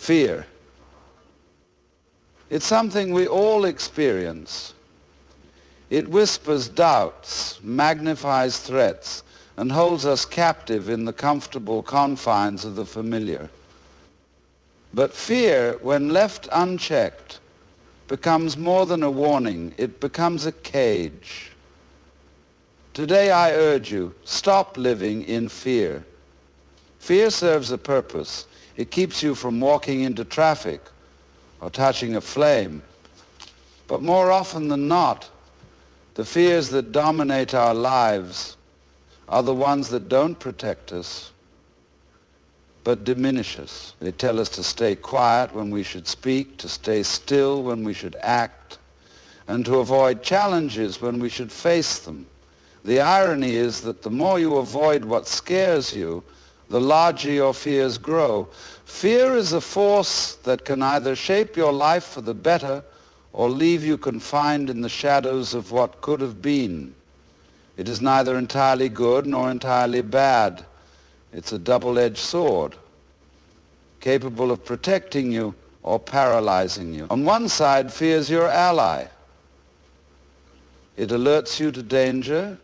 Fear. It's something we all experience. It whispers doubts, magnifies threats, and holds us captive in the comfortable confines of the familiar. But fear, when left unchecked, becomes more than a warning. It becomes a cage. Today I urge you, stop living in fear. Fear serves a purpose. It keeps you from walking into traffic or touching a flame. But more often than not, the fears that dominate our lives are the ones that don't protect us, but diminish us. They tell us to stay quiet when we should speak, to stay still when we should act, and to avoid challenges when we should face them. The irony is that the more you avoid what scares you, the larger your fears grow. Fear is a force that can either shape your life for the better or leave you confined in the shadows of what could have been. It is neither entirely good nor entirely bad. It's a double-edged sword, capable of protecting you or paralyzing you. On one side, fear is your ally. It alerts you to danger,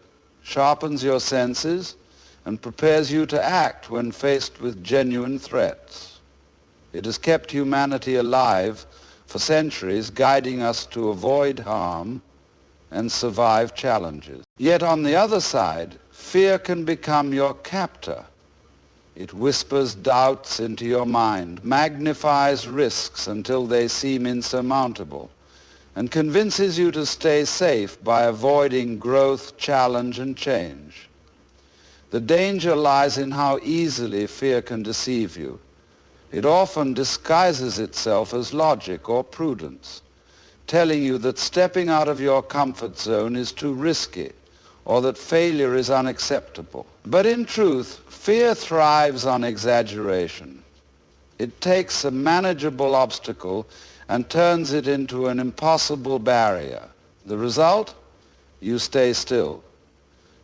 sharpens your senses, and prepares you to act when faced with genuine threats. It has kept humanity alive for centuries, guiding us to avoid harm and survive challenges. Yet on the other side, fear can become your captor. It whispers doubts into your mind, magnifies risks until they seem insurmountable, and convinces you to stay safe by avoiding growth, challenge, and change. The danger lies in how easily fear can deceive you. It often disguises itself as logic or prudence, telling you that stepping out of your comfort zone is too risky, or that failure is unacceptable. But in truth, fear thrives on exaggeration. It takes a manageable obstacle and turns it into an impossible barrier. The result? You stay still.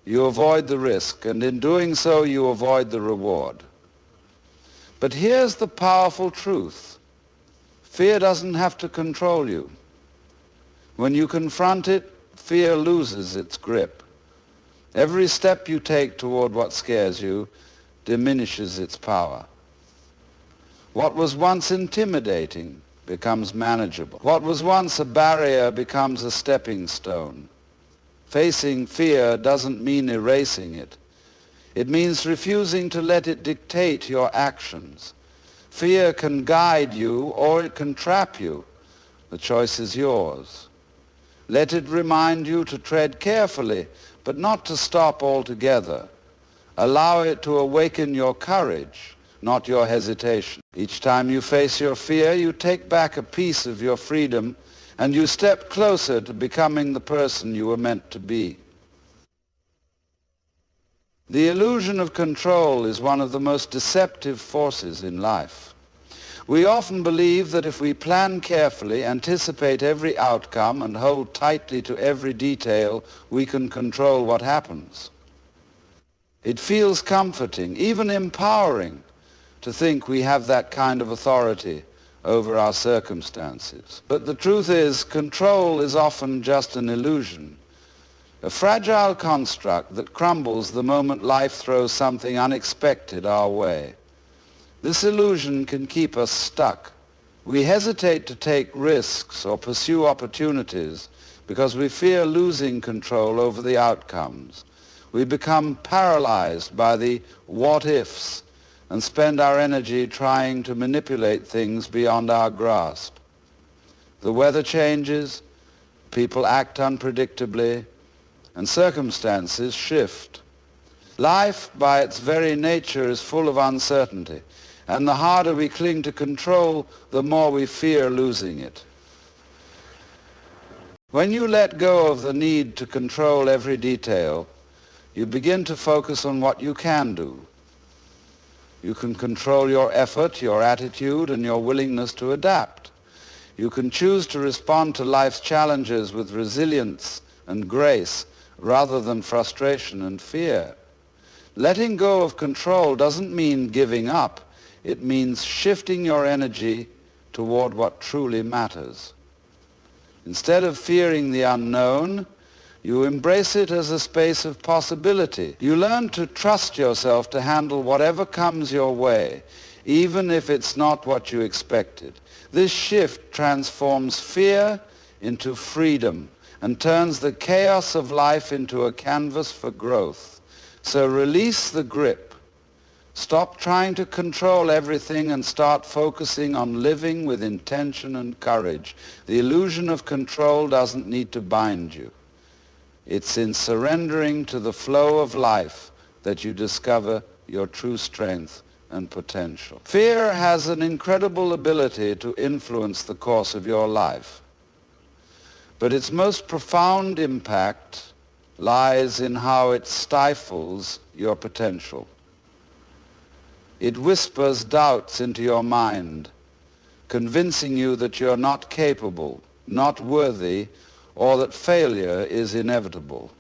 You avoid the risk, and in doing so, you avoid the reward. But here's the powerful truth. Fear doesn't have to control you. When you confront it, fear loses its grip. Every step you take toward what scares you diminishes its power. What was once intimidating becomes manageable. What was once a barrier becomes a stepping stone. Facing fear doesn't mean erasing it. It means refusing to let it dictate your actions. Fear can guide you or it can trap you. The choice is yours. Let it remind you to tread carefully, but not to stop altogether. Allow it to awaken your courage, not your hesitation. Each time you face your fear, you take back a piece of your freedom and you step closer to becoming the person you were meant to be. The illusion of control is one of the most deceptive forces in life. We often believe that if we plan carefully, anticipate every outcome, and hold tightly to every detail, we can control what happens. It feels comforting, even empowering, to think we have that kind of authority over our circumstances. But the truth is, control is often just an illusion, a fragile construct that crumbles the moment life throws something unexpected our way. This illusion can keep us stuck. We hesitate to take risks or pursue opportunities because we fear losing control over the outcomes. We become paralyzed by the what-ifs and spend our energy trying to manipulate things beyond our grasp. The weather changes, people act unpredictably, and circumstances shift. Life, by its very nature, is full of uncertainty, and the harder we cling to control, the more we fear losing it. When you let go of the need to control every detail, you begin to focus on what you can do. You can control your effort, your attitude, and your willingness to adapt. You can choose to respond to life's challenges with resilience and grace rather than frustration and fear. Letting go of control doesn't mean giving up. It means shifting your energy toward what truly matters. Instead of fearing the unknown, you embrace it as a space of possibility. You learn to trust yourself to handle whatever comes your way, even if it's not what you expected. This shift transforms fear into freedom and turns the chaos of life into a canvas for growth. So release the grip. Stop trying to control everything and start focusing on living with intention and courage. The illusion of control doesn't need to bind you. It's in surrendering to the flow of life that you discover your true strength and potential. Fear has an incredible ability to influence the course of your life, but its most profound impact lies in how it stifles your potential. It whispers doubts into your mind, convincing you that you're not capable, not worthy, or that failure is inevitable.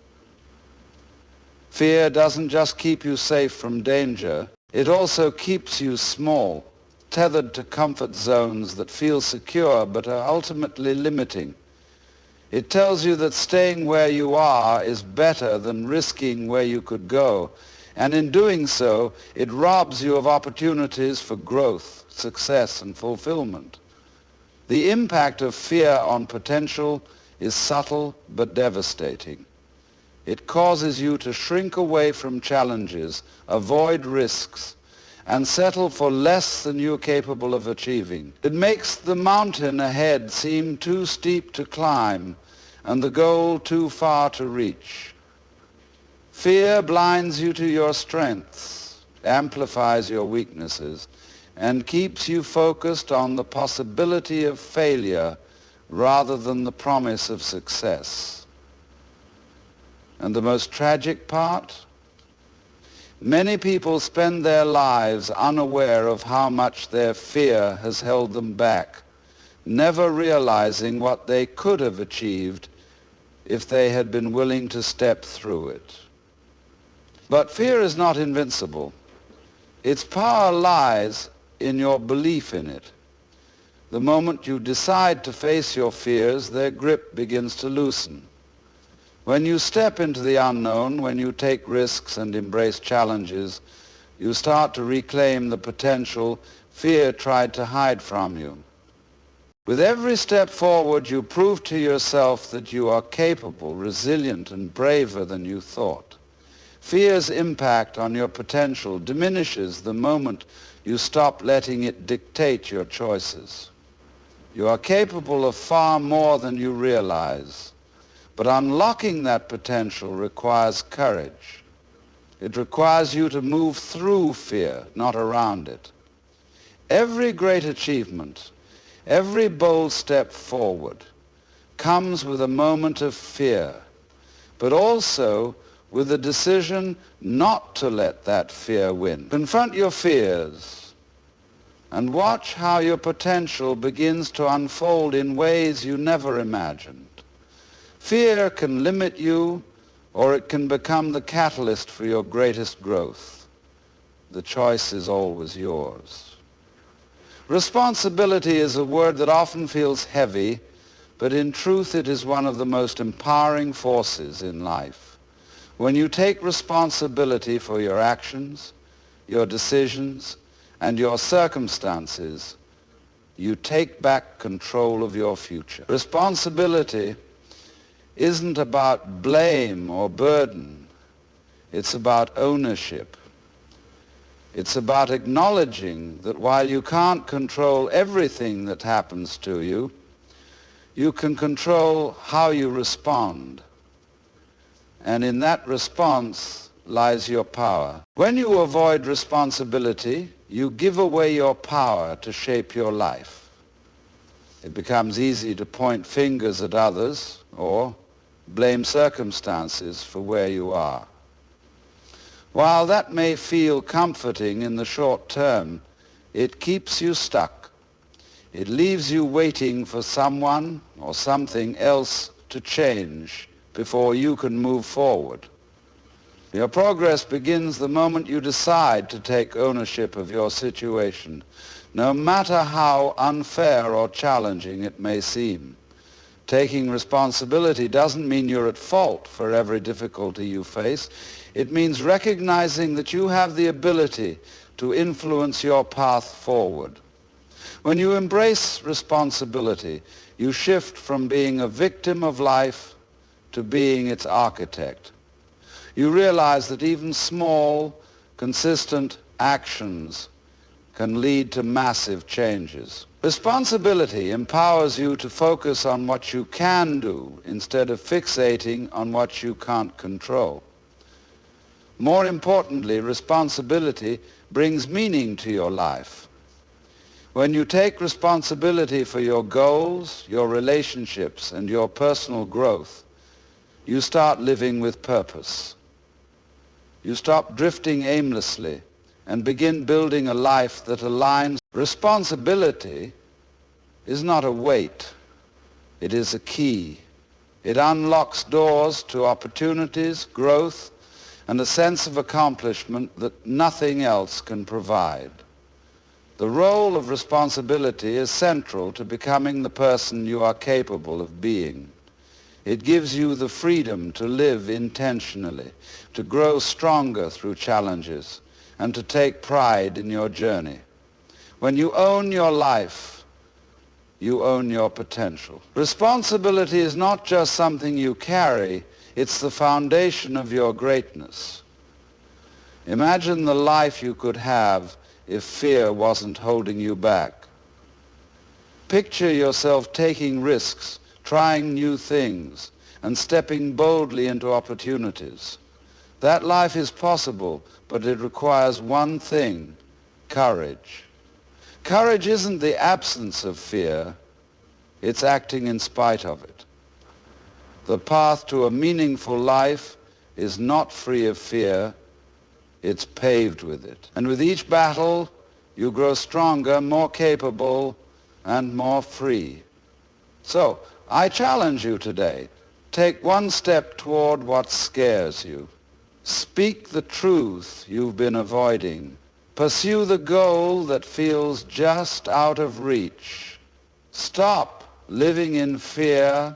Fear doesn't just keep you safe from danger, it also keeps you small, tethered to comfort zones that feel secure but are ultimately limiting. It tells you that staying where you are is better than risking where you could go, and in doing so, it robs you of opportunities for growth, success, and fulfillment. The impact of fear on potential is subtle but devastating. It causes you to shrink away from challenges, avoid risks, and settle for less than you're capable of achieving. It makes the mountain ahead seem too steep to climb and the goal too far to reach. Fear blinds you to your strengths, amplifies your weaknesses, and keeps you focused on the possibility of failure rather than the promise of success. And the most tragic part? Many people spend their lives unaware of how much their fear has held them back, never realizing what they could have achieved if they had been willing to step through it. But fear is not invincible. Its power lies in your belief in it. The moment you decide to face your fears, their grip begins to loosen. When you step into the unknown, when you take risks and embrace challenges, you start to reclaim the potential fear tried to hide from you. With every step forward, you prove to yourself that you are capable, resilient, and braver than you thought. Fear's impact on your potential diminishes the moment you stop letting it dictate your choices. You are capable of far more than you realize, but unlocking that potential requires courage. It requires you to move through fear, not around it. Every great achievement, every bold step forward comes with a moment of fear, but also with a decision not to let that fear win. Confront your fears and watch how your potential begins to unfold in ways you never imagined. Fear can limit you, or it can become the catalyst for your greatest growth. The choice is always yours. Responsibility is a word that often feels heavy, but in truth it is one of the most empowering forces in life. When you take responsibility for your actions, your decisions, and your circumstances, you take back control of your future. Responsibility isn't about blame or burden. It's about ownership. It's about acknowledging that while you can't control everything that happens to you, you can control how you respond. And in that response lies your power. When you avoid responsibility, you give away your power to shape your life. It becomes easy to point fingers at others or blame circumstances for where you are. While that may feel comforting in the short term, it keeps you stuck. It leaves you waiting for someone or something else to change before you can move forward. Your progress begins the moment you decide to take ownership of your situation, no matter how unfair or challenging it may seem. Taking responsibility doesn't mean you're at fault for every difficulty you face. It means recognizing that you have the ability to influence your path forward. When you embrace responsibility, you shift from being a victim of life to being its architect. You realize that even small, consistent actions can lead to massive changes. Responsibility empowers you to focus on what you can do instead of fixating on what you can't control. More importantly, responsibility brings meaning to your life. When you take responsibility for your goals, your relationships, and your personal growth, you start living with purpose. You stop drifting aimlessly and begin building a life that aligns. Responsibility is not a weight. It is a key. It unlocks doors to opportunities, growth, and a sense of accomplishment that nothing else can provide. The role of responsibility is central to becoming the person you are capable of being. It gives you the freedom to live intentionally, to grow stronger through challenges, and to take pride in your journey. When you own your life, you own your potential. Responsibility is not just something you carry, it's the foundation of your greatness. Imagine the life you could have if fear wasn't holding you back. Picture yourself taking risks, trying new things, and stepping boldly into opportunities. That life is possible, but it requires one thing: courage. Courage isn't the absence of fear, it's acting in spite of it. The path to a meaningful life is not free of fear, it's paved with it. And with each battle, you grow stronger, more capable, and more free. So, I challenge you today. Take one step toward what scares you. Speak the truth you've been avoiding. Pursue the goal that feels just out of reach. Stop living in fear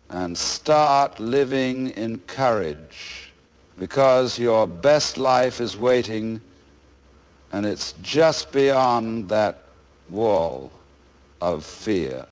and start living in courage, because your best life is waiting, and it's just beyond that wall of fear.